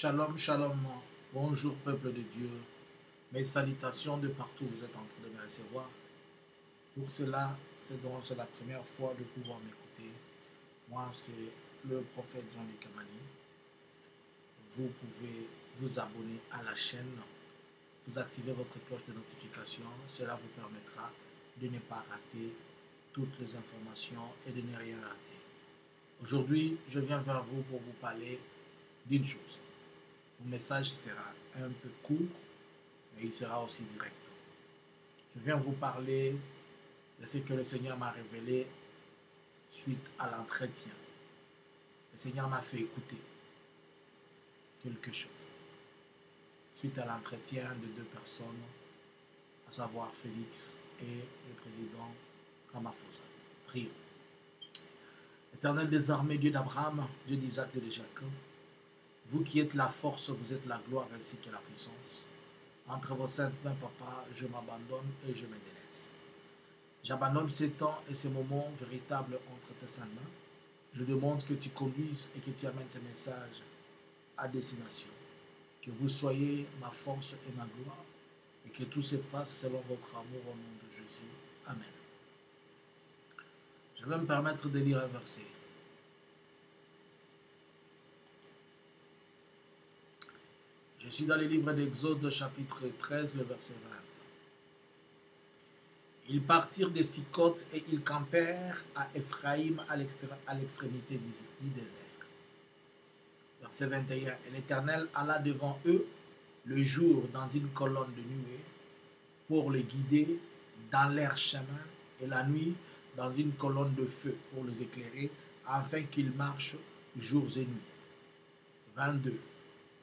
Shalom, shalom. Bonjour peuple de Dieu. Mes salutations de partout où vous êtes en train de me recevoir. Pour cela, c'est la première fois de pouvoir m'écouter. Moi, c'est le prophète Jean-Luc Kamali. Vous pouvez vous abonner à la chaîne. Vous activez votre cloche de notification. Cela vous permettra de ne pas rater toutes les informations et de ne rien rater. Aujourd'hui, je viens vers vous pour vous parler d'une chose. Mon message sera un peu court, mais il sera aussi direct. Je viens vous parler de ce que le Seigneur m'a révélé suite à l'entretien. Le Seigneur m'a fait écouter quelque chose. Suite à l'entretien de deux personnes, à savoir Félix et le président Ramaphosa. Prions. Éternel des armées, Dieu d'Abraham, Dieu d'Isaac, Dieu de Jacob, vous qui êtes la force, vous êtes la gloire ainsi que la puissance. Entre vos saintes mains, Papa, je m'abandonne et je me délaisse. J'abandonne ces temps et ces moments véritables entre tes saintes mains. Je demande que tu conduises et que tu amènes ces messages à destination. Que vous soyez ma force et ma gloire et que tout se fasse selon votre amour au nom de Jésus. Amen. Je vais me permettre de lire un verset. Je suis dans le livre d'Exode, chapitre 13, le verset 20. Ils partirent de Sicoth et ils campèrent à Ephraïm à l'extrémité du désert. Verset 21. Et l'Éternel alla devant eux le jour dans une colonne de nuée pour les guider dans leur chemin et la nuit dans une colonne de feu pour les éclairer afin qu'ils marchent jours et nuits. 22.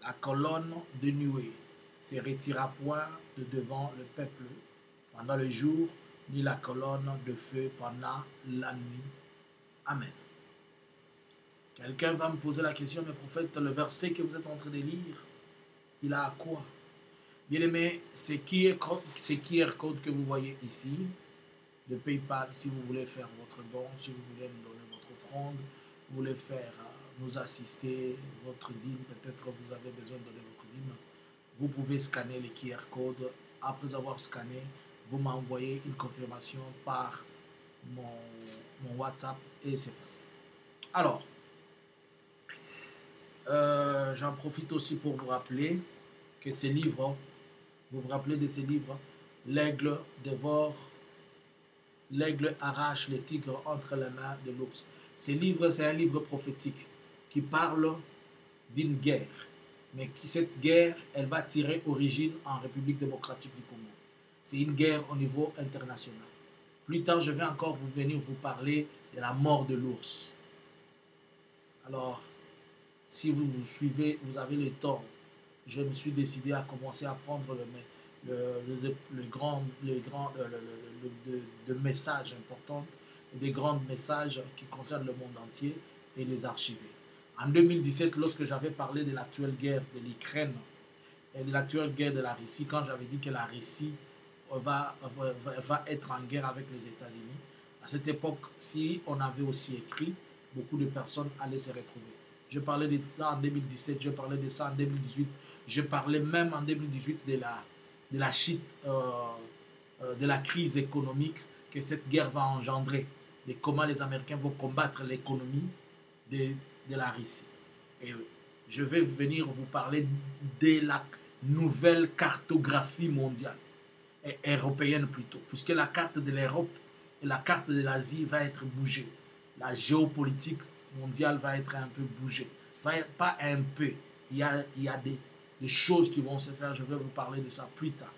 La colonne de nuée se retira point de devant le peuple pendant le jour, ni la colonne de feu pendant la nuit. Amen. Quelqu'un va me poser la question, mais prophète, le verset que vous êtes en train de lire, il a à quoi? Bien aimé, c'est QR code que vous voyez ici, de PayPal, si vous voulez faire votre don, si vous voulez me donner votre offrande, vous voulez faire nous assister, votre dîme, peut-être vous avez besoin de donner votre dîme, vous pouvez scanner les QR codes. Après avoir scanné, vous m'envoyez une confirmation par mon WhatsApp et c'est facile. Alors, j'en profite aussi pour vous rappeler que ces livres, vous vous rappelez de ces livres, l'aigle dévore, l'aigle arrache le tigre entre les mains de l'ours. Ces livres, c'est un livre prophétique qui parle d'une guerre. Mais cette guerre, elle va tirer origine en République démocratique du Congo. C'est une guerre au niveau international. Plus tard, je vais encore venir vous parler de la mort de l'ours. Alors, si vous me suivez, vous avez le temps. Je me suis décidé à commencer à prendre de messages importants, des grands messages qui concernent le monde entier et les archiver. En 2017, lorsque j'avais parlé de l'actuelle guerre de l'Ukraine et de l'actuelle guerre de la Russie, quand j'avais dit que la Russie va être en guerre avec les États-Unis, à cette époque, si on avait aussi écrit, beaucoup de personnes allaient se retrouver. Je parlais de ça en 2017, je parlais de ça en 2018, je parlais même en 2018 de la chute, de la crise économique que cette guerre va engendrer, de comment les Américains vont combattre l'économie de la Russie. Et je vais venir vous parler de la nouvelle cartographie mondiale, et européenne plutôt, puisque la carte de l'Europe et la carte de l'Asie va être bougée. La géopolitique mondiale va être un peu bougée. Pas un peu, il y a des choses qui vont se faire, je vais vous parler de ça plus tard.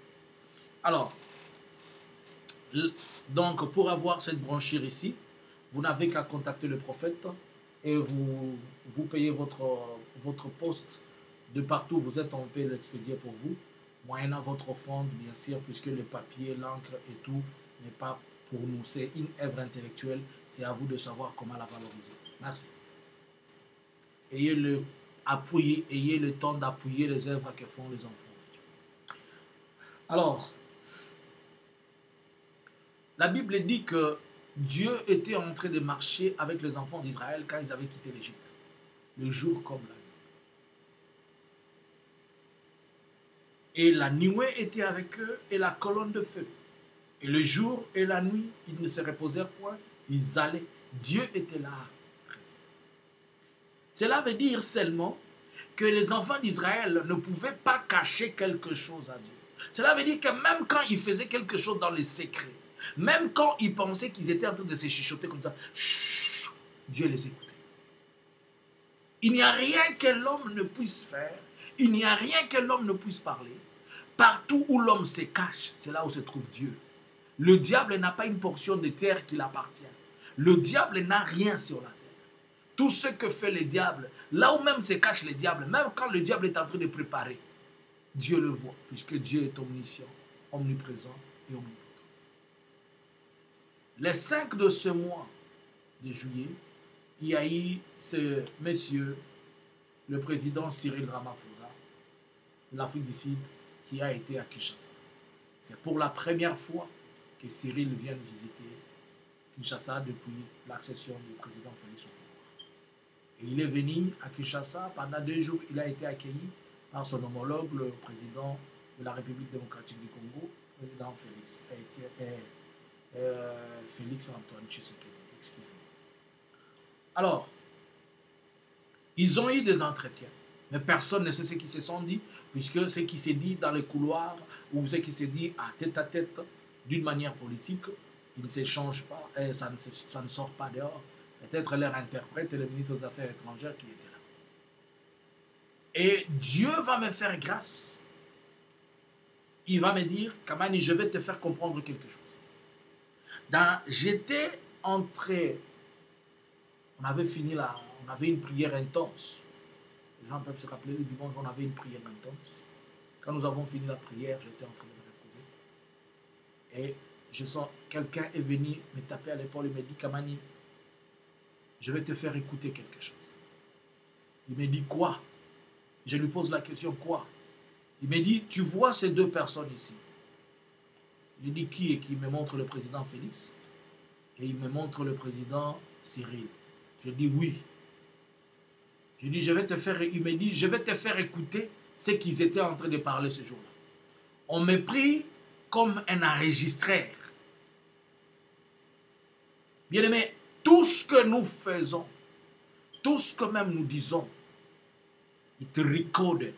Alors, donc pour avoir cette brochure ici, vous n'avez qu'à contacter le prophète et vous payez votre poste de partout où vous êtes, on peut l'expédier pour vous, moyennant votre offrande, bien sûr, puisque le papier, l'encre et tout n'est pas pour nous. C'est une œuvre intellectuelle, c'est à vous de savoir comment la valoriser. Merci. Ayez le temps d'appuyer les œuvres que font les enfants de Dieu. Alors, la Bible dit que Dieu était en train de marcher avec les enfants d'Israël quand ils avaient quitté l'Égypte, le jour comme la nuit. Et la nuée était avec eux et la colonne de feu. Et le jour et la nuit, ils ne se reposèrent point, ils allaient. Dieu était là. Cela veut dire seulement que les enfants d'Israël ne pouvaient pas cacher quelque chose à Dieu. Cela veut dire que même quand ils faisaient quelque chose dans les secrets, même quand ils pensaient qu'ils étaient en train de se chuchoter comme ça, chut, Dieu les écoutait. Il n'y a rien que l'homme ne puisse faire, il n'y a rien que l'homme ne puisse parler. Partout où l'homme se cache, c'est là où se trouve Dieu. Le diable n'a pas une portion de terre qui l'appartient. Le diable n'a rien sur la terre. Tout ce que fait le diable, là où même se cache le diable, même quand le diable est en train de préparer, Dieu le voit, puisque Dieu est omniscient, omniprésent et omnipotent. Les 5 de ce mois de juillet, il y a eu ce monsieur, le président Cyril Ramaphosa, de l'Afrique du Sud, qui a été à Kinshasa. C'est pour la première fois que Cyril vient visiter Kinshasa depuis l'accession du président Félix au pouvoir. Et il est venu à Kinshasa, pendant 2 jours, il a été accueilli par son homologue, le président de la République démocratique du Congo, le président Félix Antoine Tshisekedi. Excusez-moi. Alors, ils ont eu des entretiens, mais personne ne sait ce qui se sont dit, puisque ce qui s'est dit dans les couloirs, ou ce qui s'est dit à tête, d'une manière politique, il ne s'échange pas, ça ne sort pas dehors. Peut-être leur interprète et le ministre des Affaires étrangères qui était là. Et Dieu va me faire grâce. Il va me dire, Kamani, je vais te faire comprendre quelque chose. J'étais entré, on avait fini là, on avait une prière intense. Les gens peuvent se rappeler, le dimanche, on avait une prière intense. Quand nous avons fini la prière, j'étais en train de me reposer. Et je sens, quelqu'un est venu me taper à l'épaule et me dit, Kamani, je vais te faire écouter quelque chose. Il me dit, quoi? Je lui pose la question, quoi? Il me dit, tu vois ces 2 personnes ici? Je dis, qui? Et qui me montre le président Félix. Et il me montre le président Cyril. Je dis, oui. Je dis, il me dit, je vais te faire écouter ce qu'ils étaient en train de parler ce jour-là. On me prit comme un enregistreur. Bien-aimé, tout ce que nous faisons, tout ce que même nous disons, it recorded.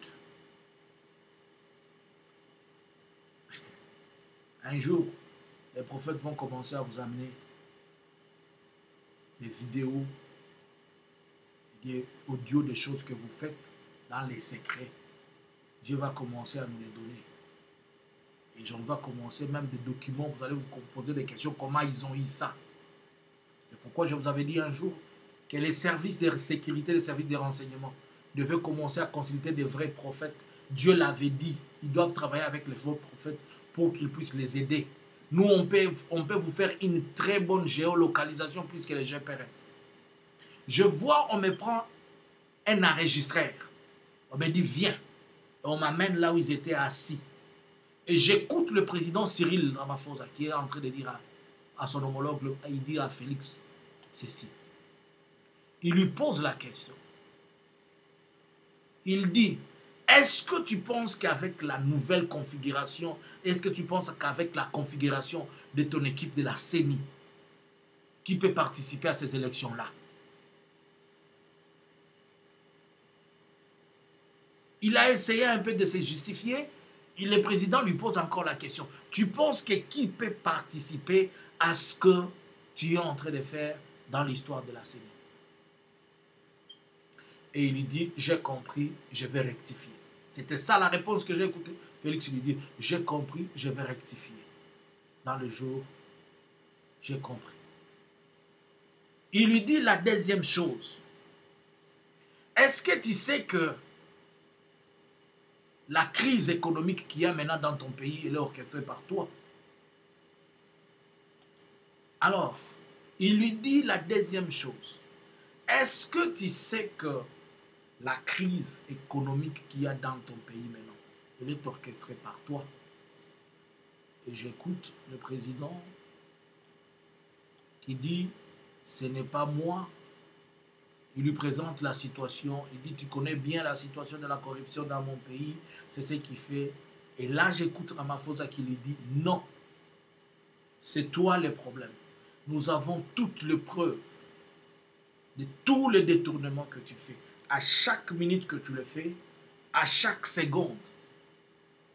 Un jour, les prophètes vont commencer à vous amener des vidéos, des audios, des choses que vous faites dans les secrets. Dieu va commencer à nous les donner. Et j'en vais commencer même des documents, vous allez vous poser des questions, comment ils ont eu ça. C'est pourquoi je vous avais dit un jour que les services de sécurité, les services de renseignement devaient commencer à consulter des vrais prophètes. Dieu l'avait dit, ils doivent travailler avec les vrais prophètes pour qu'ils puissent les aider. Nous, on peut vous faire une très bonne géolocalisation plus que les GPS. Je vois, on me prend un enregistreur. On me dit, viens. Et on m'amène là où ils étaient assis. Et j'écoute le président Cyril Ramaphosa qui est en train de dire à son homologue, il dit à Félix, ceci. Il lui pose la question. Il dit, est-ce que tu penses qu'avec la nouvelle configuration, est-ce que tu penses qu'avec la configuration de ton équipe de la CENI, qui peut participer à ces élections-là? Il a essayé un peu de se justifier. Et le président lui pose encore la question. Tu penses que qui peut participer à ce que tu es en train de faire dans l'histoire de la CENI? Et il lui dit, j'ai compris, je vais rectifier. C'était ça la réponse que j'ai écoutée. Félix lui dit, j'ai compris, je vais rectifier. Dans le jour, j'ai compris. Il lui dit la deuxième chose. Est-ce que tu sais que la crise économique qu'il y a maintenant dans ton pays, elle est orchestrée par toi? Alors, il lui dit la deuxième chose. Est-ce que tu sais que la crise économique qu'il y a dans ton pays maintenant, elle est orchestrée par toi? Et j'écoute le président qui dit, ce n'est pas moi. Il lui présente la situation. Il dit, tu connais bien la situation de la corruption dans mon pays. C'est ce qui fait Et là, j'écoute Ramaphosa qui lui dit, non, c'est toi le problème. Nous avons toutes les preuves de tous les détournements que tu fais. À chaque minute que tu le fais, à chaque seconde,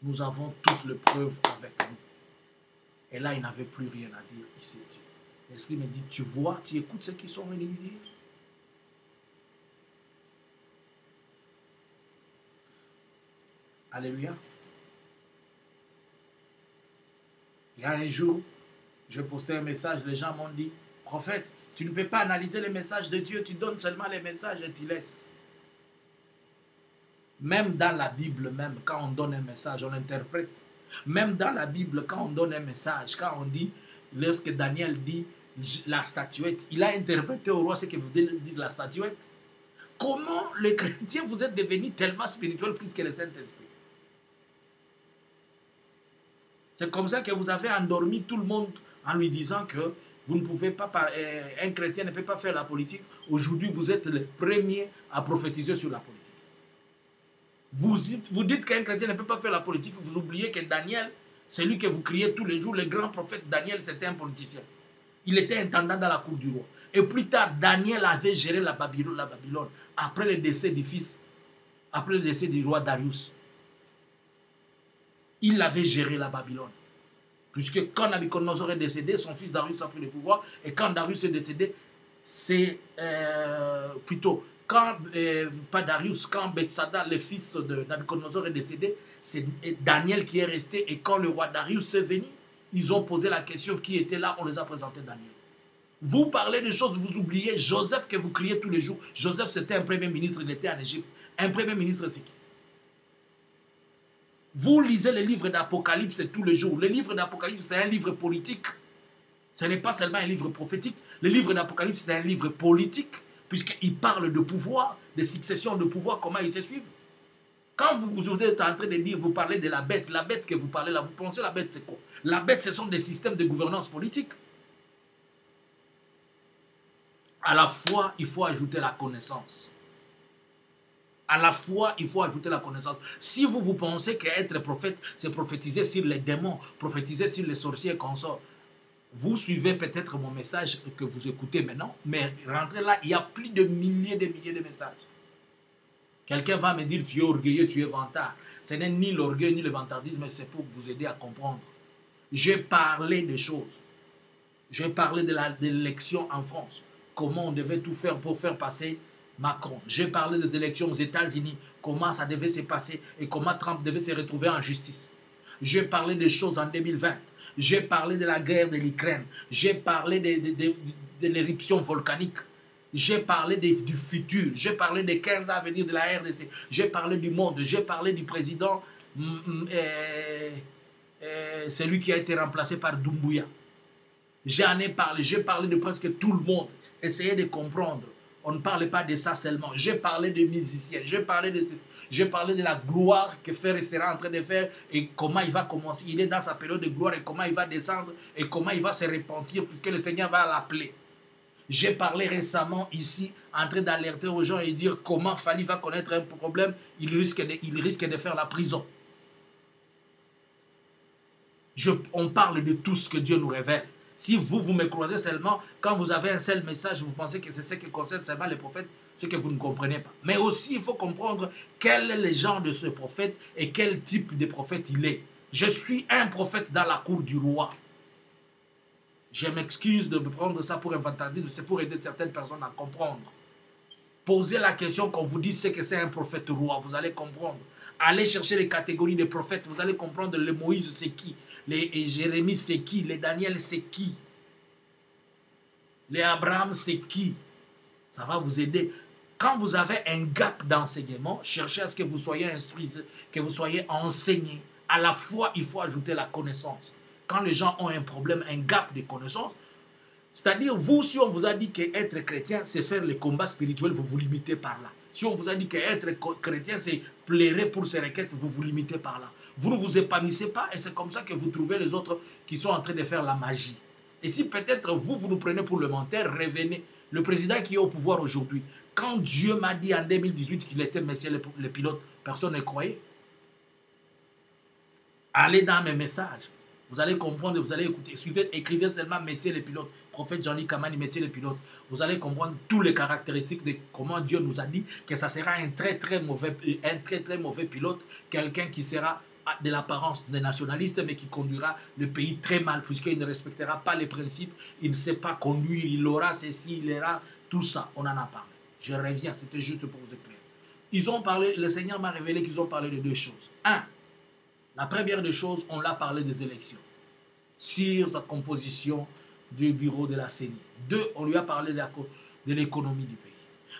nous avons toutes les preuves avec nous. Et là, il n'avait plus rien à dire. Il s'est dit. L'Esprit me dit, tu vois, tu écoutes ce qu'ils sont venus lui dire. Alléluia. Il y a un jour, j'ai posté un message, les gens m'ont dit, prophète, tu ne peux pas analyser les messages de Dieu, tu donnes seulement les messages et tu laisses. Même dans la Bible, même quand on donne un message, on l'interprète. Même dans la Bible, quand on donne un message, quand on dit, lorsque Daniel dit la statuette, il a interprété au roi ce que vous dites la statuette. Comment les chrétiens, vous êtes devenus tellement spirituels plus que le Saint-Esprit? C'est comme ça que vous avez endormi tout le monde en lui disant que vous ne pouvez pas, un chrétien ne peut pas faire la politique. Aujourd'hui, vous êtes les premiers à prophétiser sur la politique. Vous dites qu'un chrétien ne peut pas faire la politique, vous oubliez que Daniel, c'est lui que vous criez tous les jours, le grand prophète Daniel, c'était un politicien. Il était intendant dans la cour du roi. Et plus tard, Daniel avait géré la Babylone après le décès du fils, après le décès du roi Darius. Il avait géré la Babylone. Puisque quand Nabucodonosor est décédé, son fils Darius a pris le pouvoir. Et quand Darius est décédé, c'est plutôt, quand, pas Darius, quand Bethsada, le fils de Nabucodonosor est décédé, c'est Daniel qui est resté. Et quand le roi Darius est venu, ils ont posé la question qui était là, on les a présenté Daniel. Vous parlez de choses, vous oubliez Joseph que vous criez tous les jours. Joseph, c'était un premier ministre, il était en Égypte. Un premier ministre, c'est qui? Vous lisez le livre d'Apocalypse tous les jours. Le livre d'Apocalypse, c'est un livre politique. Ce n'est pas seulement un livre prophétique. Le livre d'Apocalypse, c'est un livre politique, puisqu'il parle de pouvoir, de succession de pouvoir, comment ils se suivent. Quand vous êtes en train de dire, vous parlez de la bête que vous parlez là, vous pensez la bête, c'est quoi? La bête, ce sont des systèmes de gouvernance politique. À la fois, il faut ajouter la connaissance. À la fois, il faut ajouter la connaissance. Si vous pensez qu'être prophète, c'est prophétiser sur les démons, prophétiser sur les sorciers consorts, vous suivez peut-être mon message que vous écoutez maintenant, mais rentrez là, il y a plus de milliers de messages. Quelqu'un va me dire, tu es orgueilleux, tu es vantard. Ce n'est ni l'orgueil ni le vantardisme, c'est pour vous aider à comprendre. J'ai parlé des choses. J'ai parlé de l'élection en France. Comment on devait tout faire pour faire passer Macron. J'ai parlé des élections aux États-Unis, comment ça devait se passer et comment Trump devait se retrouver en justice. J'ai parlé des choses en 2020. J'ai parlé de la guerre de l'Ukraine. J'ai parlé de l'éruption volcanique. J'ai parlé du futur. J'ai parlé des 15 ans à venir de la RDC. J'ai parlé du monde. J'ai parlé du président, celui qui a été remplacé par Doumbouya. J'en ai parlé. J'ai parlé de presque tout le monde. Essayez de comprendre. On ne parle pas de ça seulement. J'ai parlé des musiciens. J'ai parlé de la gloire que Frère sera en train de faire et comment il va commencer. Il est dans sa période de gloire et comment il va descendre et comment il va se repentir puisque le Seigneur va l'appeler. J'ai parlé récemment ici, en train d'alerter aux gens et dire comment Fali va connaître un problème. Il risque de faire la prison. On parle de tout ce que Dieu nous révèle. Si vous me croisez seulement, quand vous avez un seul message, vous pensez que c'est ce qui concerne seulement les prophètes, c'est que vous ne comprenez pas. Mais aussi, il faut comprendre quel est le genre de ce prophète et quel type de prophète il est. Je suis un prophète dans la cour du roi. Je m'excuse de me prendre ça pour un vantardisme, c'est pour aider certaines personnes à comprendre. Posez la question quand vous dites que c'est un prophète roi, vous allez comprendre. Allez chercher les catégories de prophètes, vous allez comprendre le Moïse c'est qui, les Jérémie c'est qui, les Daniel c'est qui, les Abraham c'est qui. Ça va vous aider. Quand vous avez un gap d'enseignement, cherchez à ce que vous soyez instruits, que vous soyez enseignés. À la fois, il faut ajouter la connaissance. Quand les gens ont un problème, un gap de connaissance, c'est-à-dire vous, si on vous a dit qu'être chrétien, c'est faire les combats spirituels, vous vous limitez par là. Si on vous a dit qu'être chrétien, c'est plairer pour ses requêtes, vous vous limitez par là. Vous ne vous épanouissez pas et c'est comme ça que vous trouvez les autres qui sont en train de faire la magie. Et si peut-être vous nous prenez pour le menteur, revenez. Le président qui est au pouvoir aujourd'hui, quand Dieu m'a dit en 2018 qu'il était Messie le pilote, personne ne croyait. Allez dans mes messages. Vous allez comprendre, vous allez écouter. Écrivez seulement Messieurs les pilotes. Prophète Jean-Luc Kamani, Messieurs les pilotes. Vous allez comprendre toutes les caractéristiques de comment Dieu nous a dit que ça sera un très très mauvais pilote. Quelqu'un qui sera de l'apparence de nationaliste, mais qui conduira le pays très mal, puisqu'il ne respectera pas les principes, il ne sait pas conduire, il aura ceci, il aura tout ça. On en a parlé. Je reviens, c'était juste pour vous éclairer. Ils ont parlé, le Seigneur m'a révélé qu'ils ont parlé de deux choses. Un, la première des choses, on l'a parlé des élections, sur sa composition du bureau de la CENI. Deux, on lui a parlé de l'économie du pays.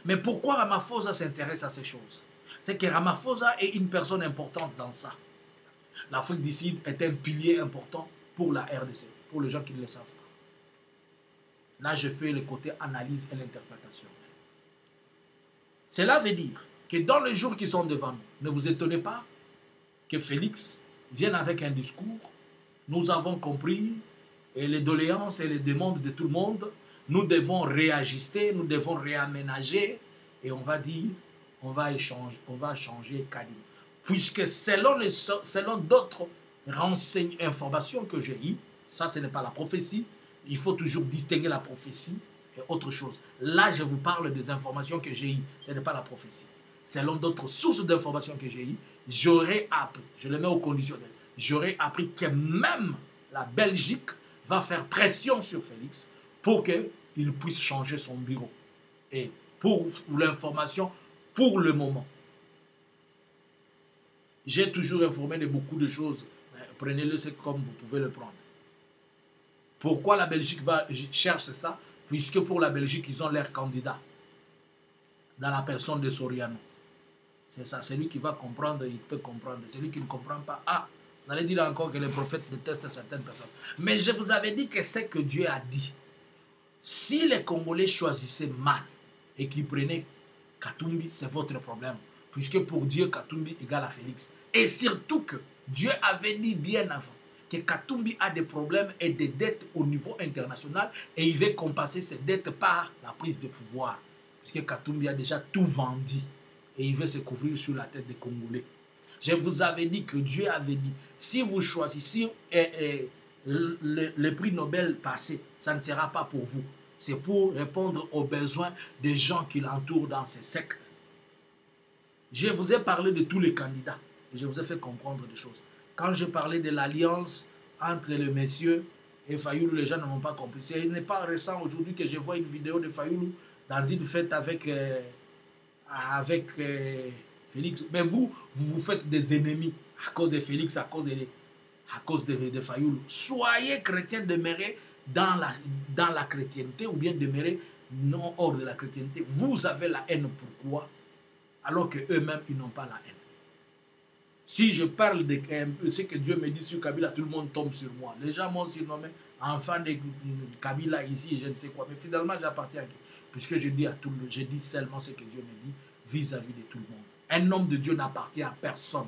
Mais pourquoi Ramaphosa s'intéresse à ces choses? C'est que Ramaphosa est une personne importante dans ça. L'Afrique du Sud est un pilier important pour la RDC, pour les gens qui ne le savent pas. Là, je fais le côté analyse et l'interprétation. Cela veut dire que dans les jours qui sont devant nous, ne vous étonnez pas que Félix vienne avec un discours. Nous avons compris et les doléances et les demandes de tout le monde. Nous devons réajuster, nous devons réaménager et on va dire, on va changer Kadim. Puisque selon d'autres informations que j'ai eues, ça ce n'est pas la prophétie, il faut toujours distinguer la prophétie et autre chose. Là, je vous parle des informations que j'ai eues, ce n'est pas la prophétie. Selon d'autres sources d'informations que j'ai eues, j'aurais appris, je le mets au conditionnel, j'aurais appris que même la Belgique va faire pression sur Félix pour qu'il puisse changer son bureau. Et pour l'information, pour le moment, j'ai toujours informé de beaucoup de choses. Prenez-le comme vous pouvez le prendre. Pourquoi la Belgique cherche ça? Puisque pour la Belgique, ils ont leur candidat dans la personne de Soriano. C'est ça, celui qui va comprendre, il peut comprendre. Celui qui ne comprend pas, vous allez dire encore que les prophètes détestent certaines personnes. Mais je vous avais dit que c'est que Dieu a dit. Si les Congolais choisissaient mal et qu'ils prenaient Katumbi, c'est votre problème. Puisque pour Dieu, Katumbi égale à Félix. Et surtout que Dieu avait dit bien avant que Katumbi a des problèmes et des dettes au niveau international et il veut compenser ces dettes par la prise de pouvoir. Puisque Katumbi a déjà tout vendu et il veut se couvrir sur la tête des Congolais. Je vous avais dit que Dieu avait dit, si vous choisissez le prix Nobel passé, ça ne sera pas pour vous. C'est pour répondre aux besoins des gens qui l'entourent dans ces sectes. Je vous ai parlé de tous les candidats et je vous ai fait comprendre des choses. Quand je parlais de l'alliance entre le monsieur et Fayoulou, les gens ne m'ont pas compris. Ce n'est pas récent aujourd'hui que je vois une vidéo de Fayoulou dans une fête avec Félix. Mais vous vous faites des ennemis à cause de Félix, à cause de Fayoulou. Soyez chrétiens, demeurez dans la chrétienté ou bien demeurez non hors de la chrétienté. Vous avez la haine, pourquoi? Alors qu'eux-mêmes, ils n'ont pas la haine. Si je parle de ce que Dieu me dit sur Kabila, tout le monde tombe sur moi. Les gens m'ont surnommé enfant de Kabila ici, je ne sais quoi. Mais finalement, j'appartiens à qui? Puisque je dis à tout le monde, je dis seulement ce que Dieu me dit vis-à-vis de tout le monde. Un homme de Dieu n'appartient à personne.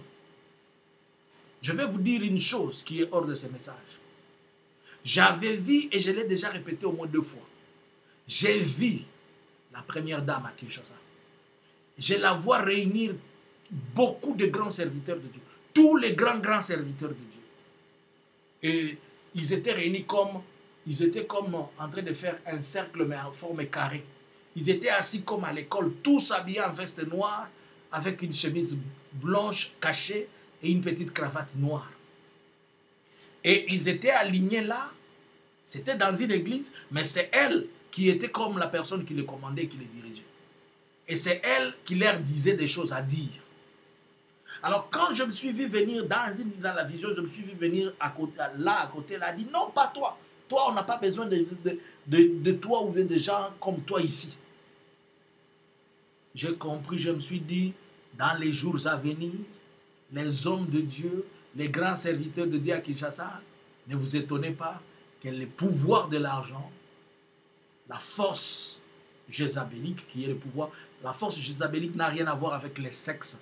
Je vais vous dire une chose qui est hors de ce message. J'avais vu, et je l'ai déjà répété au moins 2 fois, j'ai vu la première dame à Kinshasa. Je la vois réunir beaucoup de grands serviteurs de Dieu. Tous les grands serviteurs de Dieu. Et ils étaient réunis ils étaient comme en train de faire un cercle mais en forme carrée. Ils étaient assis comme à l'école, tous habillés en veste noire, avec une chemise blanche cachée et une petite cravate noire. Et ils étaient alignés là. C'était dans une église, mais c'est elle qui était comme la personne qui les commandait, qui les dirigeait. Et c'est elle qui leur disait des choses à dire. Alors quand je me suis vu venir dans la vision, je me suis vu venir à côté, là, elle a dit non, pas toi. Toi, on n'a pas besoin de toi ou de gens comme toi ici. J'ai compris, je me suis dit, dans les jours à venir, les hommes de Dieu, les grands serviteurs de Dieu à Kinshasa, ne vous étonnez pas que le pouvoir de l'argent, la force jézabélique qui est le pouvoir, la force jézabélique n'a rien à voir avec les sexes.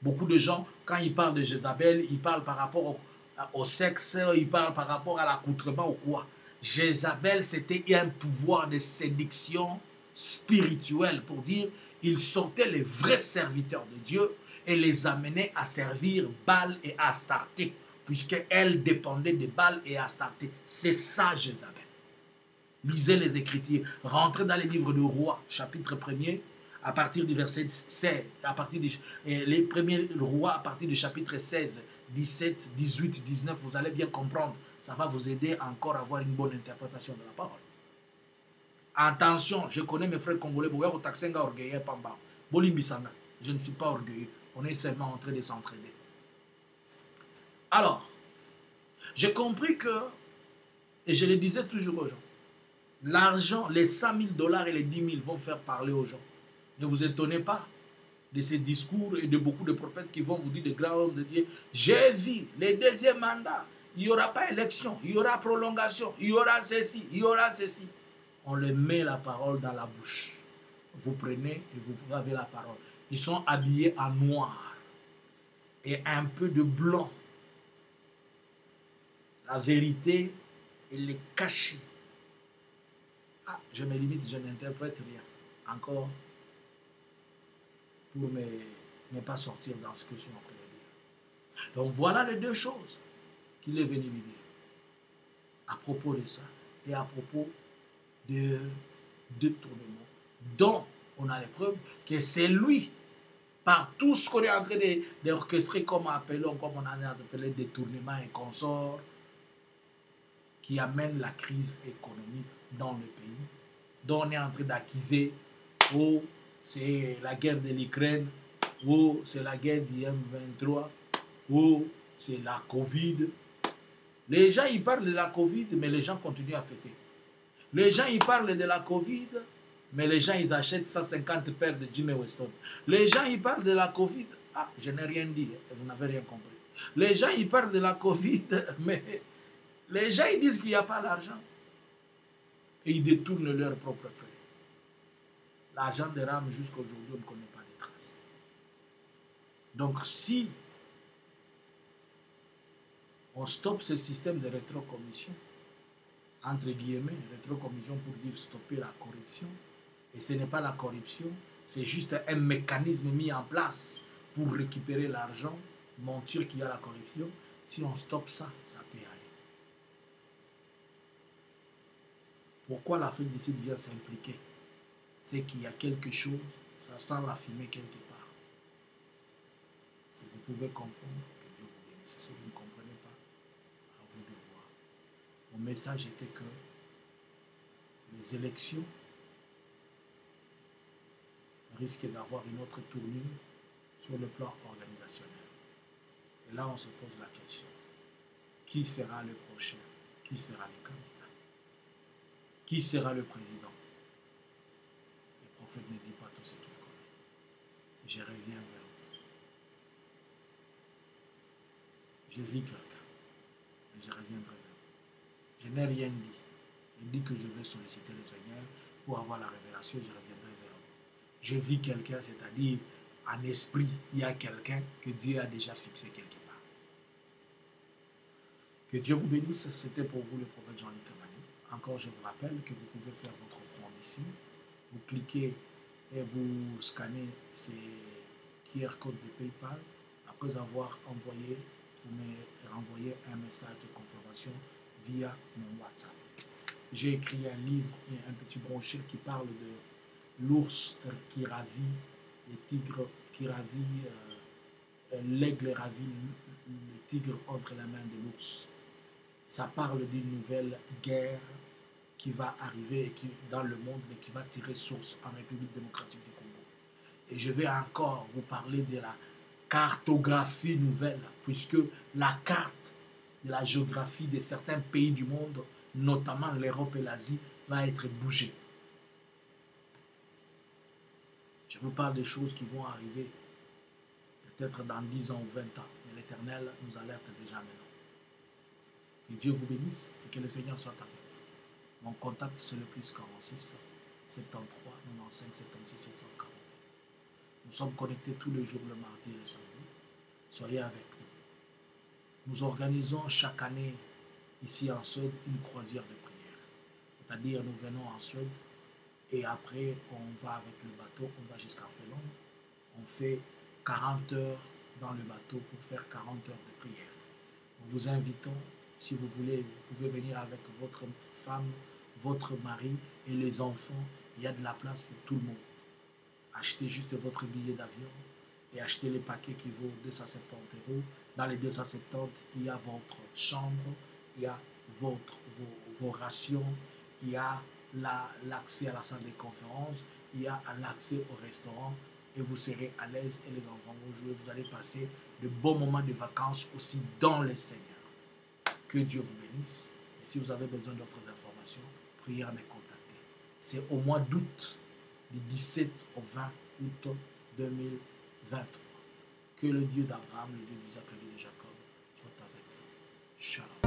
Beaucoup de gens, quand ils parlent de Jézabel, ils parlent par rapport au sexe, ils parlent par rapport à l'accoutrement ou quoi. Jézabel, c'était un pouvoir de séduction spirituelle pour dire il sortait les vrais serviteurs de Dieu et les amenait à servir Baal et Astarté puisqu'elle dépendait des Baals et Astarté. C'est ça Jézabel. Lisez les Écritures, rentrez dans les livres de Rois, chapitre 1er, à partir du verset 16, les premiers rois à partir du chapitre 16, 17, 18, 19, vous allez bien comprendre. Ça va vous aider encore à avoir une bonne interprétation de la parole. Attention, je connais mes frères congolais, je ne suis pas orgueilleux, on est seulement en train de s'entraider. Alors, j'ai compris que, et je le disais toujours aux gens, l'argent, les 100 000 $ et les 10 000 vont faire parler aux gens. Ne vous étonnez pas de ces discours et de beaucoup de prophètes qui vont vous dire, des grands hommes de Dieu, j'ai vu les deuxièmes mandats, il n'y aura pas élection, il y aura prolongation, il y aura ceci, il y aura ceci. On leur met la parole dans la bouche. Vous prenez et vous avez la parole. Ils sont habillés en noir et un peu de blanc. La vérité, elle est cachée. Ah, je me limite, je n'interprète rien. Encore pour ne pas sortir dans ce que je suis en train de dire. Donc voilà les deux choses qu'il est venu lui dire. À propos de ça et à propos de détournement dont on a les preuves que c'est lui, par tout ce qu'on est en train d'orchestrer comme appelons, comme on a appelé détournement et consorts, qui amène la crise économique dans le pays, dont on est en train d'accuser, oh, c'est la guerre de l'Ukraine, oh, c'est la guerre du M23, oh, c'est la Covid. Les gens, ils parlent de la Covid, mais les gens continuent à fêter. Les gens, ils parlent de la Covid, mais les gens, ils achètent 150 paires de Jimmy Weston. Les gens, ils parlent de la Covid. Ah, je n'ai rien dit, vous n'avez rien compris. Les gens, ils parlent de la Covid, mais les gens, ils disent qu'il n'y a pas l'argent. Et ils détournent leurs propres frais. L'argent dérame jusqu'à aujourd'hui, on ne connaît pas les traces. Donc, si on stoppe ce système de rétrocommission, entre guillemets, rétrocommission pour dire stopper la corruption, et ce n'est pas la corruption, c'est juste un mécanisme mis en place pour récupérer l'argent, mentir qu'il y a la corruption. Si on stoppe ça, ça peut aller. Pourquoi l'Afrique du Sud vient s'impliquer? C'est qu'il y a quelque chose, ça sent la fumée quelque part. Si vous pouvez comprendre, que Dieu vous bénisse. Si vous ne comprenez pas, à vous de voir. Mon message était que les élections risquent d'avoir une autre tournure sur le plan organisationnel. Et là, on se pose la question. Qui sera le prochain? Qui sera le candidat? Qui sera le président? Le prophète ne dit pas tout ce qu'il connaît. Je reviens vers vous. Je vis quelqu'un, mais je reviendrai vers vous. Je n'ai rien dit. Je dis que je vais solliciter le Seigneur pour avoir la révélation, je reviendrai vers vous. Je vis quelqu'un, c'est-à-dire en esprit, il y a quelqu'un que Dieu a déjà fixé quelque part. Que Dieu vous bénisse. C'était pour vous le prophète Jean-Luc Kamani. Encore, je vous rappelle que vous pouvez faire votre offrande ici. Vous cliquez et vous scannez ces QR codes de PayPal. Après avoir envoyé, vous me renvoyez un message de confirmation via mon WhatsApp. J'ai écrit un livre, un petit brochure qui parle de l'ours qui ravit, le tigre qui ravit, l'aigle ravit le tigre entre la main de l'ours. Ça parle d'une nouvelle guerre qui va arriver et qui, dans le monde, mais qui va tirer source en République démocratique du Congo. Et je vais encore vous parler de la cartographie nouvelle, puisque la carte de la géographie de certains pays du monde, notamment l'Europe et l'Asie, va être bougée. Je vous parle des choses qui vont arriver peut-être dans 10 ans ou 20 ans, mais l'Éternel nous alerte déjà maintenant. Que Dieu vous bénisse et que le Seigneur soit avec vous. Mon contact, c'est le plus 46 73 95 76 740. Nous sommes connectés tous les jours, le mardi et le samedi. Soyez avec nous. Nous organisons chaque année, ici en Suède, une croisière de prière. C'est-à-dire, nous venons en Suède et après, on va avec le bateau, on va jusqu'à Finlande. On fait 40 heures dans le bateau pour faire 40 heures de prière. Nous vous invitons, si vous voulez, vous pouvez venir avec votre femme, votre mari et les enfants. Il y a de la place pour tout le monde. Achetez juste votre billet d'avion et achetez les paquets qui vaut 270 €. Dans les 270, il y a votre chambre, il y a vos rations, il y a l'accès à la salle de conférence, il y a l'accès au restaurant et vous serez à l'aise et les enfants vont jouer. Vous allez passer de bons moments de vacances aussi dans le Seigneur. Que Dieu vous bénisse. Et si vous avez besoin d'autres informations, priez à me contacter. C'est au mois d'août, du 17 au 20 août 2023. Que le Dieu d'Abraham, le Dieu d'Isaac, le Dieu de Jacob soit avec vous. Shalom.